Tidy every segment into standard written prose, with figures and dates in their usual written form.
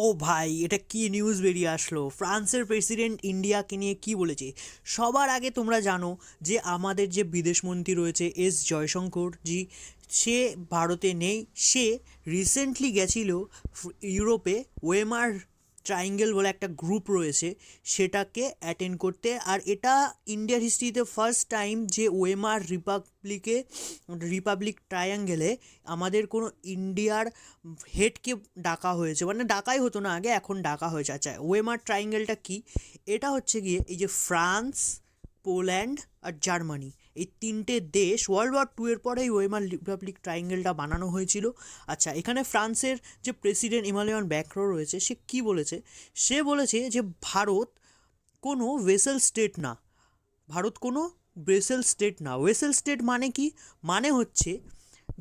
ও ভাই, এটা কি নিউজ বেরিয়ে আসলো! ফ্রান্সের প্রেসিডেন্ট ইন্ডিয়াকে নিয়ে কি বলেছে? সবার আগে তোমরা জানো যে আমাদের যে বিদেশমন্ত্রী রয়েছে জয়শঙ্কর জি, সে ভারতে নেই। সে রিসেন্টলি গেছিল ইউরোপে ওয়েমার ট্রায়াঙ্গেল বলে একটা গ্রুপ রয়েছে, সেটাকে অ্যাটেন্ড করতে। আর এটা ইন্ডিয়ার হিস্ট্রিতে ফার্স্ট টাইম যে ওয়েমার রিপাবলিক ট্রায়াঙ্গেলে আমাদের কোনো ইন্ডিয়ার হেডকে ডাকা হয়েছে। মানে ডাকাই হতো না আগে, এখন ডাকা হয়েছে। আচ্ছা, ওয়েমার ট্রায়াঙ্গেলটা কি? এটা হচ্ছে গিয়ে এই যে ফ্রান্স, পোল্যান্ড আর জার্মানি, এই তিনটে দেশ ওয়ার্ল্ড ওয়ার 2 এর পরেই ওয়েমার রিপাবলিক ট্রায়াঙ্গেলটা বানানো হয়েছিল। আচ্ছা, এখানে ফ্রান্সের যে প্রেসিডেন্ট ইমানুয়েল ম্যাক্রো রয়েছে, সে কি বলেছে? সে বলেছে যে ভারত কোনো ভেসেল স্টেট না। ভারত কোনো ভেসেল স্টেট না। ভেসেল স্টেট মানে কি? মানে হচ্ছে,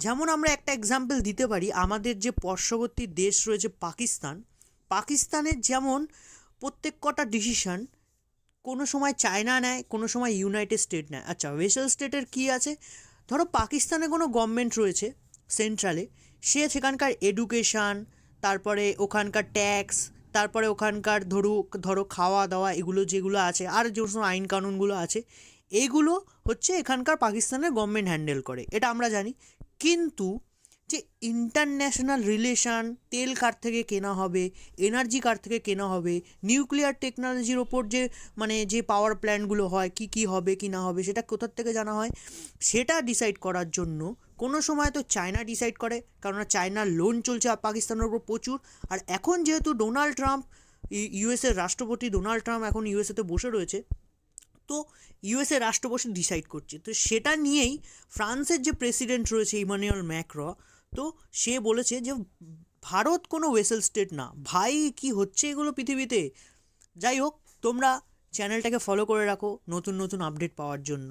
যেমন আমরা একটা এক্সাম্পল দিতে পারি, আমাদের যে পার্শ্ববর্তী দেশ রয়েছে পাকিস্তান, পাকিস্তানের যেমন প্রত্যেক কটা ডিসিশন কোনো সময় চায়না নেয়, কোনো সময় ইউনাইটেড স্টেট নেয়। আচ্ছা, ভেসেল স্টেটের কি আছে? ধরো পাকিস্তানে কোনো গভর্নমেন্ট রয়েছে সেন্ট্রালে, সে সেখানকার এডুকেশান, তারপরে ওখানকার ট্যাক্স, তারপরে ওখানকার ধরো খাওয়া দাওয়া, এগুলো যেগুলো আছে, আর যে সমস্ত আইন কানুনগুলো আছে, এইগুলো হচ্ছে এখানকার পাকিস্তানের গভর্নমেন্ট হ্যান্ডেল করে, এটা আমরা জানি। কিন্তু যে ইন্টারন্যাশনাল রিলেশান, তেল কার থেকে কেনা হবে, এনার্জি কার থেকে কেনা হবে, নিউক্লিয়ার টেকনোলজির ওপর যে মানে যে পাওয়ার প্ল্যান্টগুলো হয়, কি কি হবে কি না হবে, সেটা কোথার থেকে জানা হয়, সেটা ডিসাইড করার জন্য কোনো সময় তো চায়না ডিসাইড করে, কারণ চায়নার লোন চলছে পাকিস্তানের ওপর প্রচুর। আর এখন যেহেতু ডোনাল্ড ট্রাম্প, ইউএসের রাষ্ট্রপতি ডোনাল্ড ট্রাম্প এখন ইউএসএতে বসে রয়েছে, তো ইউএসএ রাষ্ট্রপতি ডিসাইড করছে। তো সেটা নিয়েই ফ্রান্সের যে প্রেসিডেন্ট রয়েছে ইমানুয়েল ম্যাক্রো, তো সে বলেছে যে ভারত কোনো ওয়েসেল স্টেট না। ভাই, কি হচ্ছে এগুলো পৃথিবীতে! যাই হোক, তোমরা চ্যানেলটাকে ফলো করে রাখো নতুন নতুন আপডেট পাওয়ার জন্য।